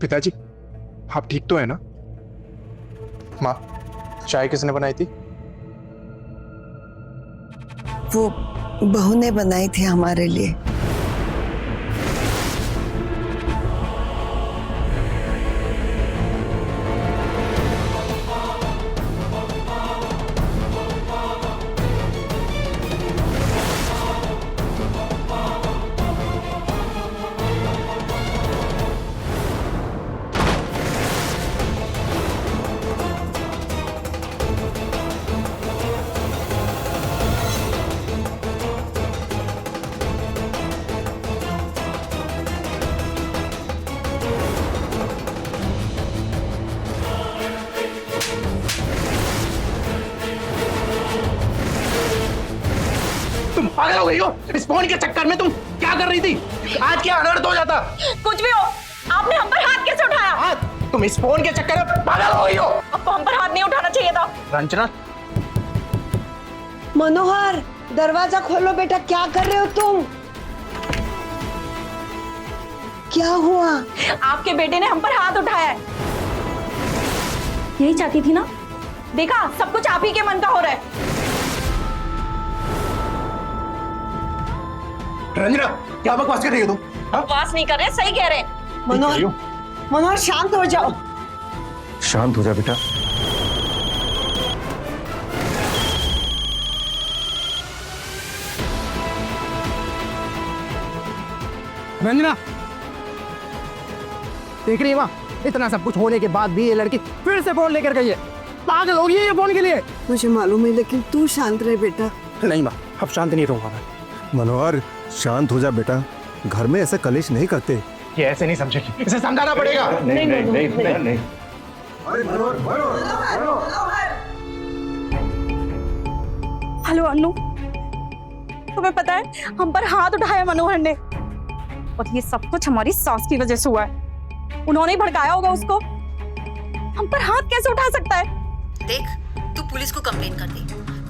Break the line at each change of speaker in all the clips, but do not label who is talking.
पिताजी, आप ठीक तो है ना? माँ, चाय किसने बनाई थी?
वो बहू ने बनाई थी हमारे लिए।
तुम पागल हो गई हो? इस फोन के चक्कर में तुम क्या कर रही थी? आज क्या अनर्थ हो जाता?
कुछ भी हो, आपने हम पर हाथ कैसे उठाया?
हाथ? तुम इस फोन के चक्कर में पागल हो गई हो?
आपको हम पर हाथ नहीं उठाना चाहिए था।
रंजना,
मनोहर, दरवाजा खोलो बेटा, क्या कर रहे हो तुम? क्या हुआ?
आपके बेटे ने हम पर हाथ उठाया है। यही चाहती थी ना? देखा, सब कुछ आप ही के मन का हो रहा है।
रंजना, क्या बकवास कर रही हो तुम? हाँ?
बकवास नहीं कर रहे, सही कह रहे हैं।
मनोहर, मनोहर शांत हो जाओ।
शांत हो जा बेटा।
रंजना, देख रही है माँ, इतना सब कुछ होने के बाद भी ये लड़की फिर से फोन लेकर गई है। पागल हो गई है ये फोन के लिए।
मुझे मालूम है, लेकिन तू शांत रहे बेटा।
नहीं माँ, अब शांत नहीं रहूंगा मैं।
मनोहर, शांत हो जा बेटा, घर में ऐसे कलेश नहीं करते।
ये ऐसे नहीं समझेगी, इसे समझाना पड़ेगा। नहीं।
हेलो अनु, तुम्हें पता है हम पर हाथ उठाया मनोहर ने, और ये सब कुछ हमारी सास की वजह से हुआ है। उन्होंने ही भड़काया होगा उसको। हम पर हाथ कैसे उठा सकता है?
देख, तू पुलिस को कंप्लेन कर दे,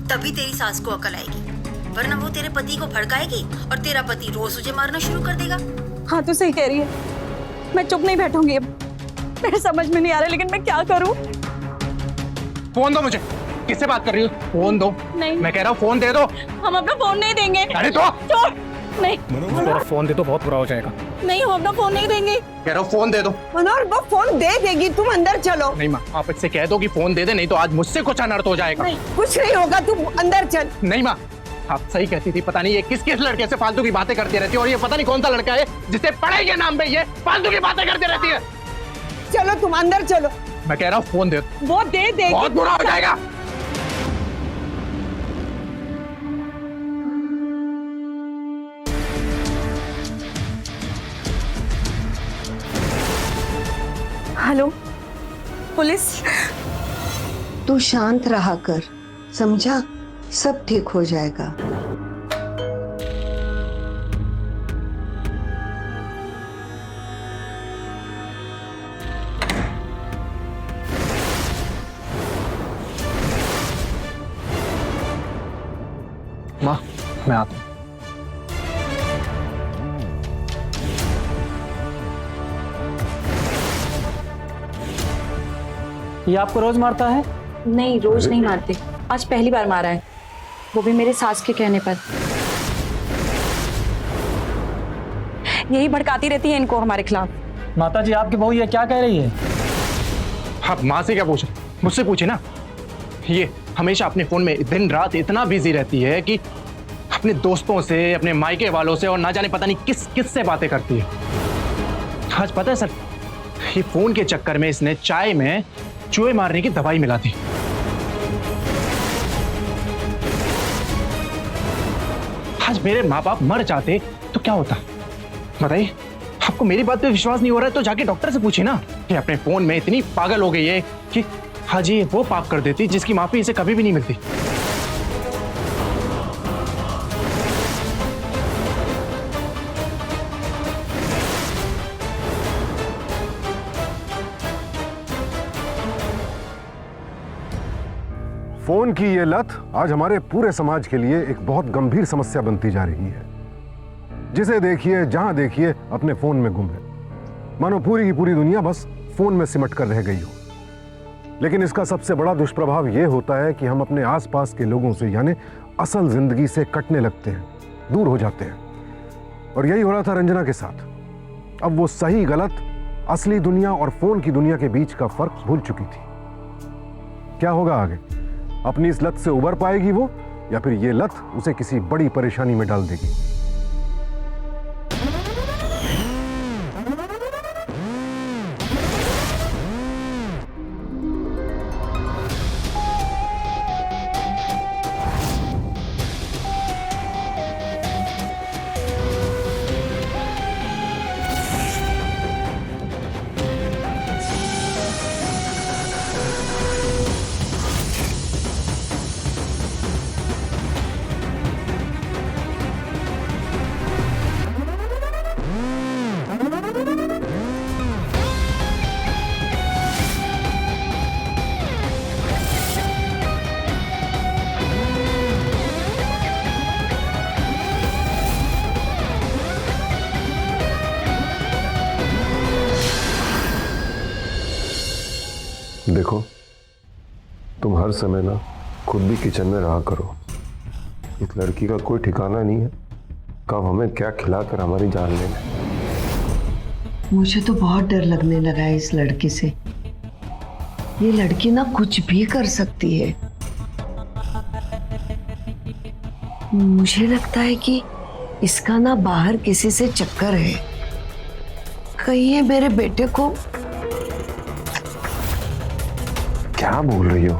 तभी तेरी सास को अकल आएगी, वरना वो तेरे पति को भड़काएगी और तेरा पति रोज तुझे मारना शुरू कर देगा।
हाँ तो सही कह रही है, मैं चुप नहीं बैठूंगी अब। मेरे समझ में नहीं आ रहा, लेकिन मैं क्या करूं?
फोन दो मुझे। किससे बात कर रही हो? फोन दो।
नहीं,
मैं कह रहा हूँ फोन दे दो।
हम अपना फोन नहीं देंगे।
अरे तो
छोड़। नहीं
तेरा फोन दे तो बहुत बुरा हो जाएगा।
नहीं, हम अपना फोन नहीं देंगे।
कह रहा हूँ फोन दे दो।
मनोहर, वो फोन दे देगी, तुम अंदर चलो।
नहीं माँ, आप इससे कह दो कि फोन दे दे, नहीं तो आज मुझसे कुछ अनर्थ हो जाएगा।
नहीं।
कुछ नहीं होगा, तुम अंदर चल।
नहीं माँ, आप सही कहती थी। पता नहीं ये किस लड़के से फालतू की बातें करती रहती है, और ये पता नहीं कौन सा लड़का है जिससे पढ़ाई के नाम पे ये फालतू की बातें करती रहती है।
चलो तुम अंदर चलो।
मैं कह रहा हूँ फोन दे दो।
वो दे देगी।
बहुत बुरा हो जाएगा।
Hello police.
तू शांत रहा कर, समझा? सब ठीक हो जाएगा।
माँ, मैं आता हूँ।
ये आपको रोज मारता है?
नहीं, रोज नहीं मारते, आज पहली बार मारा है, वो भी मेरे सास के कहने पर। यही भड़काती रहती है इनको हमारे खिलाफ।
माता जी, आपकी बहू ये क्या कह रही है?
आप माँ से क्या पूछे? मुझसे पूछे ना। ये हमेशा अपने फोन में दिन रात इतना बिजी रहती है कि अपने दोस्तों से, अपने मायके वालों से, और ना जाने पता नहीं किस किस से बातें करती है। आज पता है सर, ये फोन के चक्कर में इसने चाय में चूहे मारने की दवाई मिला दी। आज मेरे माँ बाप मर जाते तो क्या होता बताइए? आपको मेरी बात पे विश्वास नहीं हो रहा है तो जाके डॉक्टर से पूछिए ना। ये अपने फोन में इतनी पागल हो गई है कि हाँ जी, वो पाप कर देती जिसकी माफी इसे कभी भी नहीं मिलती।
फोन की ये लत आज हमारे पूरे समाज के लिए एक बहुत गंभीर समस्या बनती जा रही है। जिसे देखिए, जहां देखिए, अपने फोन में गुम है। मानो पूरी की पूरी दुनिया बस फोन में सिमट कर रह गई हो। लेकिन इसका सबसे बड़ा दुष्प्रभाव यह होता है कि हम अपने आसपास के लोगों से यानी असल जिंदगी से कटने लगते हैं, दूर हो जाते हैं। और यही हो रहा था रंजना के साथ। अब वो सही गलत, असली दुनिया और फोन की दुनिया के बीच का फर्क भूल चुकी थी। क्या होगा आगे? अपनी इस लत से उबर पाएगी वो, या फिर ये लत उसे किसी बड़ी परेशानी में डाल देगी?
देखो, तुम हर समय ना खुद भी किचन में रहा करो। इस लड़की का कोई ठिकाना नहीं है, कब हमें क्या खिलाकर हमारी जान ले ले।
मुझे तो बहुत डर लगने लगा है इस लड़की से। ये लड़की ना कुछ भी कर सकती है। मुझे लगता है कि इसका ना बाहर किसी से चक्कर है। कहीं ये मेरे बेटे को।
क्या बोल रही हो?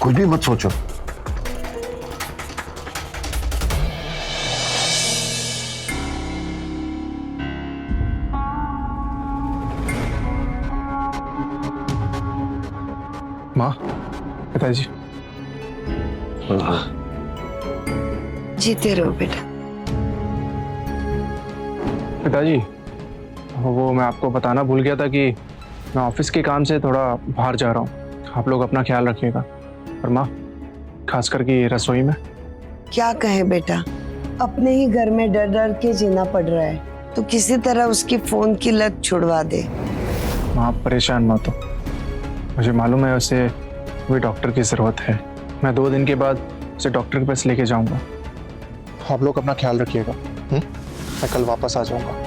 कुछ भी मत सोचो।
माँ, पिताजी।
जीते रहो बेटा।
पिताजी, वो मैं आपको बताना भूल गया था कि मैं ऑफिस के काम से थोड़ा बाहर जा रहा हूँ। आप लोग अपना ख्याल रखिएगा। और माँ, खास करके रसोई में।
क्या कहे बेटा, अपने ही घर में डर डर के जीना पड़ रहा है, तो किसी तरह उसकी फोन की लत छुड़वा दे।
माँ, आप परेशान मत हो। मुझे मालूम है उसे कोई डॉक्टर की ज़रूरत है। मैं 2 दिन के बाद उसे डॉक्टर के पास लेके जाऊंगा। आप लोग अपना ख्याल रखिएगा। मैं कल वापस आ जाऊंगा।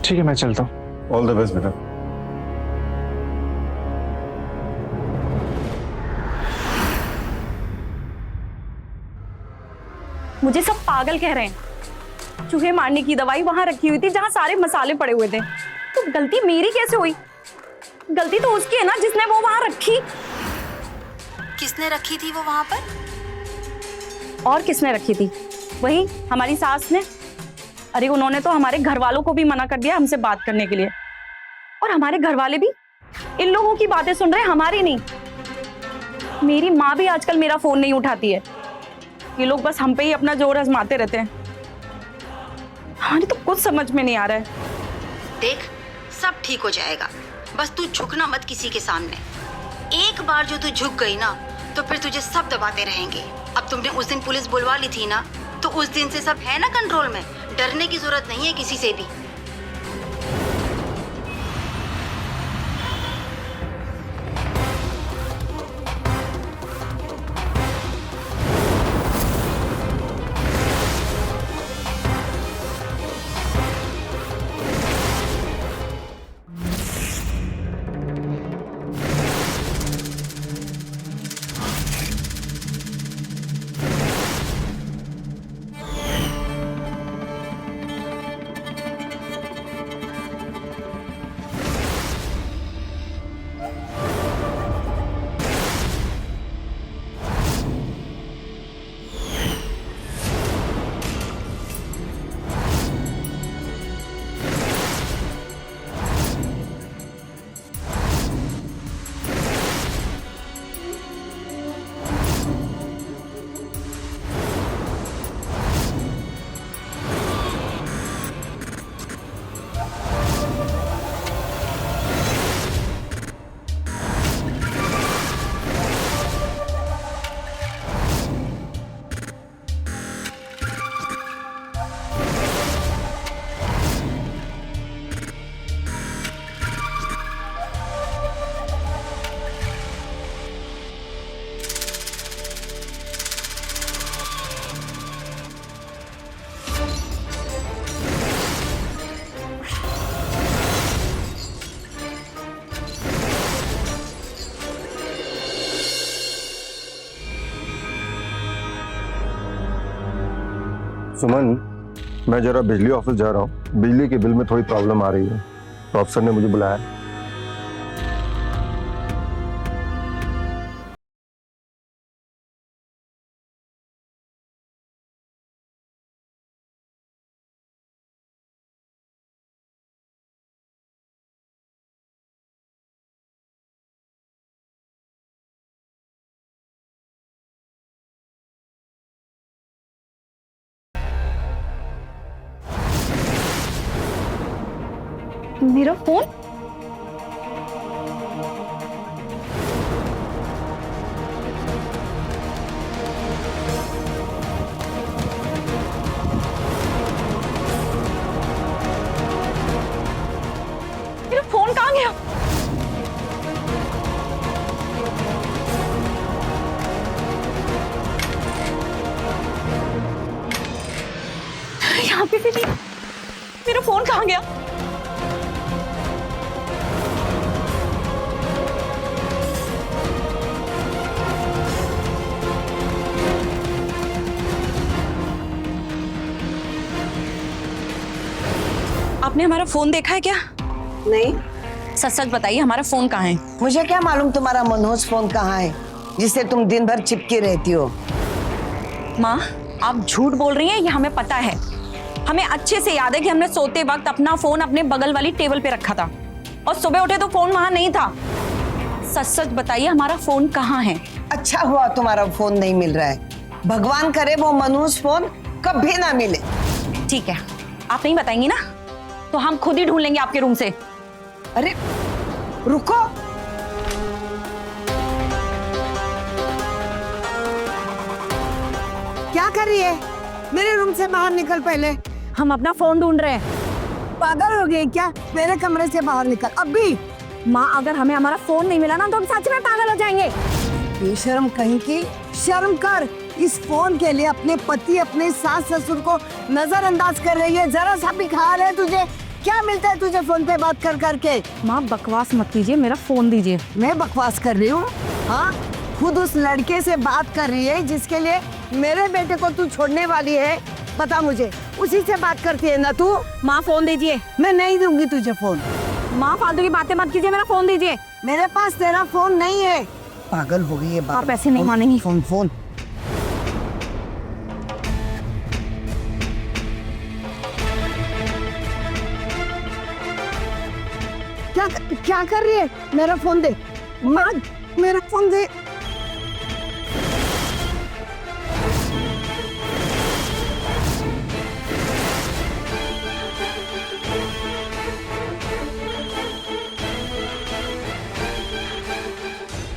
ठीक है, मैं चलता हूँ।
ऑल द बेस्ट बेटा।
मुझे सब पागल कह रहे हैं। चूहे मारने की दवाई वहां रखी हुई थी जहां सारे मसाले पड़े हुए थे, तो गलती मेरी कैसे हुई? गलती तो उसकी है ना जिसने वो वहां रखी।
किसने रखी थी वो वहां पर?
और किसने रखी थी? वही हमारी सास ने। अरे उन्होंने तो हमारे घर वालों को भी मना कर दिया हमसे बात करने के लिए, और हमारे घर वाले भी इन लोगों की बातें सुन रहे हैं, हमारी नहीं। मेरी माँ भी आजकल मेरा फोन नहीं उठाती है। ये लोग बस हम पे ही अपना जोर आजमाते रहते हैं। हमारी तो कुछ समझ में नहीं आ रहा है।
देख, सब ठीक हो जाएगा, बस तू झुकना मत किसी के सामने। एक बार जो तू झुक गई ना, तो फिर तुझे सब दबाते रहेंगे। अब तुमने उस दिन पुलिस बुलवा ली थी ना, तो उस दिन से सब है ना कंट्रोल में। डरने की जरूरत नहीं है किसी से भी।
सुमन, मैं जरा बिजली ऑफिस जा रहा हूँ। बिजली के बिल में थोड़ी प्रॉब्लम आ रही है, तो अफसर ने मुझे बुलाया।
मेरा फोन? मेरा फोन कहाँ गया? यहाँ पे भी नहीं। मेरा फोन कहाँ गया? आपने हमारा फोन देखा है क्या?
नहीं,
सच सच बताइए, हमारा फोन कहाँ है?
मुझे क्या मालूम तुम्हारा मनोज फोन कहाँ है जिससे तुम दिन भर चिपकी रहती हो।
माँ, आप झूठ बोल रही हैं, ये हमें पता है। हमें अच्छे से याद है कि हमने सोते वक्त अपना फोन अपने बगल वाली टेबल पे रखा था और सुबह उठे तो फोन वहां नहीं था। सच सच बताइए, हमारा फोन कहाँ है?
अच्छा हुआ तुम्हारा फोन नहीं मिल रहा है। भगवान करे वो मनोज फोन कभी ना मिले।
ठीक है, आप नहीं बताएंगी ना, तो हम खुद ही ढूंढ लेंगे आपके रूम से।
अरे रुको, क्या कर रही है? मेरे रूम से बाहर निकल पहले।
हम अपना फोन ढूंढ रहे हैं।
पागल हो गई क्या? मेरे कमरे से बाहर निकल अभी।
माँ, अगर हमें हमारा फोन नहीं मिला ना तो हम सच में पागल हो जाएंगे।
बेशर्म कहीं की, शर्म कर। इस फोन के लिए अपने पति, अपने सास ससुर को नजरअंदाज कर रही है। जरा सा भी ख्याल है तुझे? क्या मिलता है तुझे फोन पे बात कर करके?
माँ, बकवास मत कीजिए, मेरा फोन दीजिए।
मैं बकवास कर रही हूँ? हाँ, खुद उस लड़के से बात कर रही है जिसके लिए मेरे बेटे को तू छोड़ने वाली है। पता मुझे, उसी से बात करती है ना तू?
माँ, फोन दीजिए।
मैं नहीं दूंगी तुझे फोन।
माँ, फालतू की बातें मत कीजिए, मेरा फोन दीजिए।
मेरे पास तेरा फोन नहीं है। पागल हो गई है बाप।
आप ऐसे नहीं मानेंगी।
फोन फोन क्या कर रही है? मेरा फोन दे माँ, मेरा फोन दे।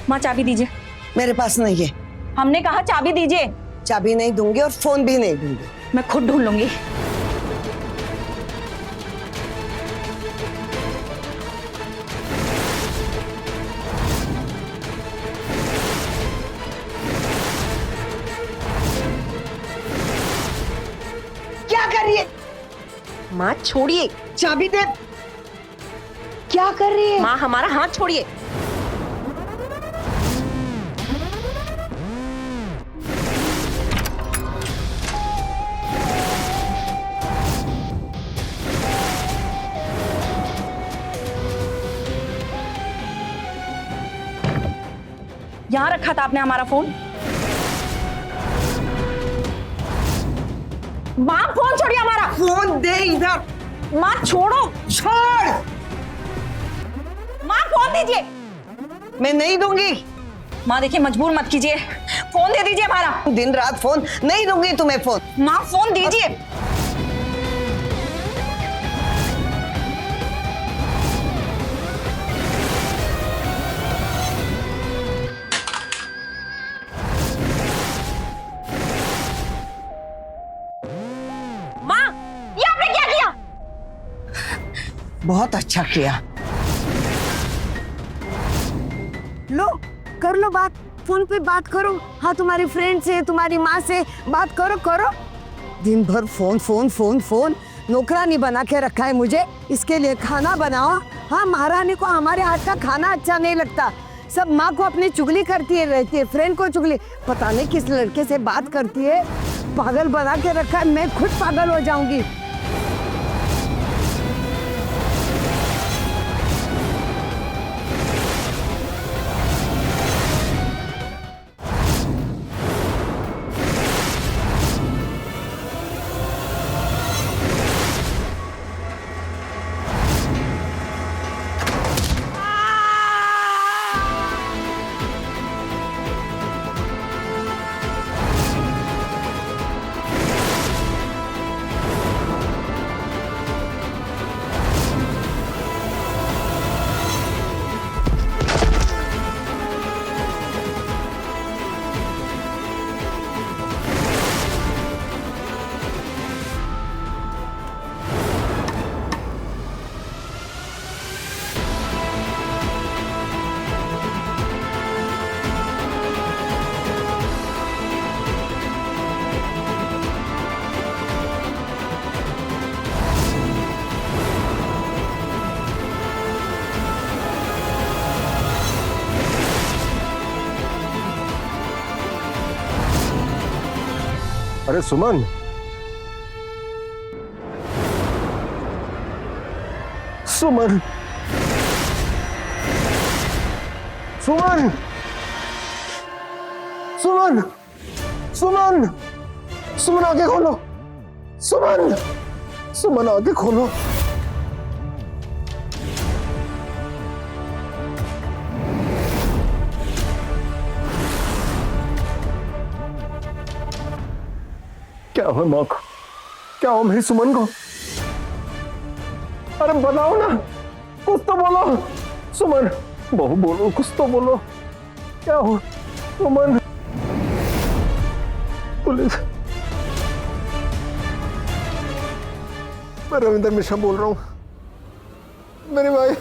माँ, चाबी दीजिए।
मेरे पास नहीं है।
हमने कहा चाबी दीजिए।
चाबी नहीं दूंगी और फोन भी नहीं दूंगी।
मैं खुद ढूंढ लूंगी।
क्या कर रही है?
माँ, छोड़िए।
चाबी दे। क्या कर रही है?
माँ, हमारा हाथ छोड़िए। यहाँ रखा था आपने हमारा फोन। माँ, फोन छोड़िए हमारा।
फोन दे इधर।
माँ, छोड़ो।
छोड़।
माँ, फोन दीजिए।
मैं नहीं दूंगी।
माँ, देखिए, मजबूर मत कीजिए, फोन दे दीजिए हमारा।
दिन रात फोन नहीं दूंगी तुम्हें फोन।
माँ, फोन दीजिए। माँ, ये आपने क्या किया?
बहुत अच्छा किया। लो, कर लो बात। फोन पे बात करो। हाँ, तुम्हारी फ्रेंड से, तुम्हारी माँ से बात करो करो। दिन भर फोन फोन फोन फोन। नौकरानी बना के रखा है मुझे। इसके लिए खाना बनाओ। हाँ, महारानी को हमारे हाथ का खाना अच्छा नहीं लगता। सब माँ को अपनी चुगली करती है रहती है, फ्रेंड को चुगली। पता नहीं किस लड़के से बात करती है। पागल बना के रखा है, मैं खुद पागल हो जाऊंगी।
अरे सुमन, सुमन, सुमन, सुमन, सुमन, सुमन आंखें खोलो, सुमन, सुमन आंखें खोलो। क्या हो माँ को? क्या हो मेरी सुमन को? अरे बताओ ना, कुछ तो बोलो। सुमन, बहू बोलो, कुछ तो बोलो। क्या हो सुमन? पुलिस। मैं रविंदर मिश्रा बोल रहा हूँ। मेरे भाई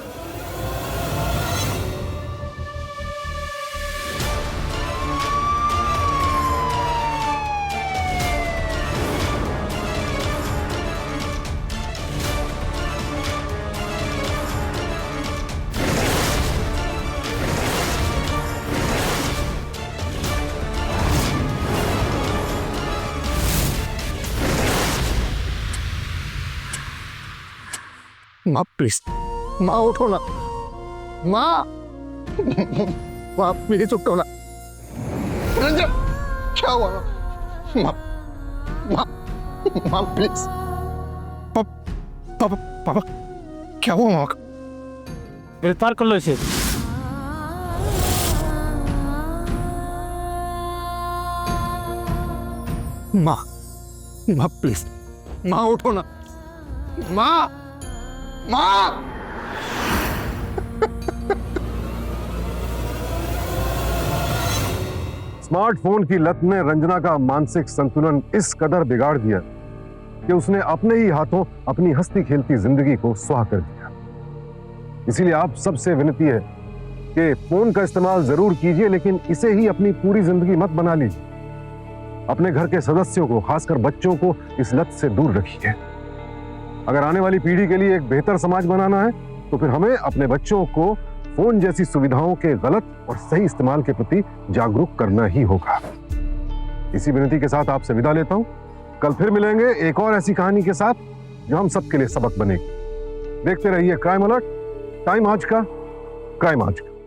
माँ प्लीज, माँ उठो ना, माँ, माँ प्लीज उठो ना। रंजन, क्या हुआ? माँ, माँ, माँ प्लीज। पापा, पापा, क्या हुआ माँ?
गिरफ्तार कर लो इसे।
माँ, माँ प्लीज, माँ उठो ना, माँ, माँ।
स्मार्टफोन की लत ने रंजना का मानसिक संतुलन इस कदर बिगाड़ दिया कि उसने अपने ही हाथों अपनी हंसती खेलती जिंदगी को स्वाह कर दिया। इसीलिए आप सबसे विनती है कि फोन का इस्तेमाल जरूर कीजिए, लेकिन इसे ही अपनी पूरी जिंदगी मत बना लीजिए। अपने घर के सदस्यों को, खासकर बच्चों को, इस लत से दूर रखिए। अगर आने वाली पीढ़ी के लिए एक बेहतर समाज बनाना है तो फिर हमें अपने बच्चों को फोन जैसी सुविधाओं के गलत और सही इस्तेमाल के प्रति जागरूक करना ही होगा। इसी विनती के साथ आपसे विदा लेता हूं। कल फिर मिलेंगे एक और ऐसी कहानी के साथ जो हम सबके लिए सबक बनेगी। देखते रहिए क्राइम अलर्ट। टाइम आज का, क्राइम आज का।